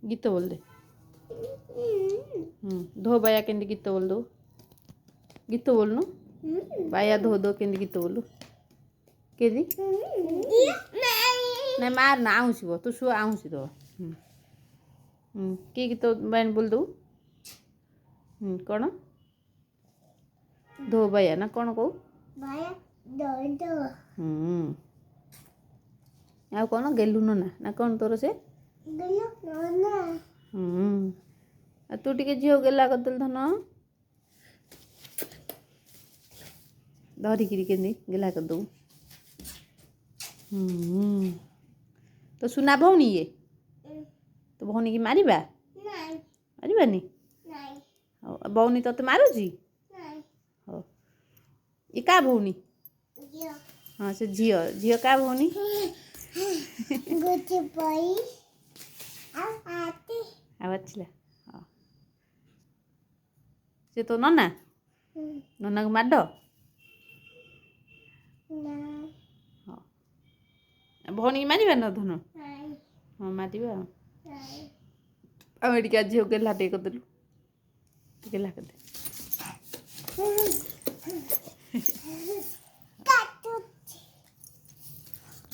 गीत बोल दे। धो बाया केंदी गीत बोल दो। गीत बोलनु बाया धो दो केंदी गीत बोलू केदी नहीं मार ना आऊँच तू शु आऊँच दो कि गीत बायन बोल दो कौन धो बाया ना कौन कहू आ कौन गेलु ना कौन तोर से तू टिके झील गेला करदेल धन धरिकी केंदी गेला करदू तो सुना भौनी ये तो भौनी की मारिबा मारिबानी भौनी तते मारुची हो ये का भौनी हाँ से झील झील का भौनी आवाज़ हाँ से तो नना नना को मार भौनी की मारिबा न धन हाँ मारिबा आम टे झील गेला टे करदेलु गेला करदे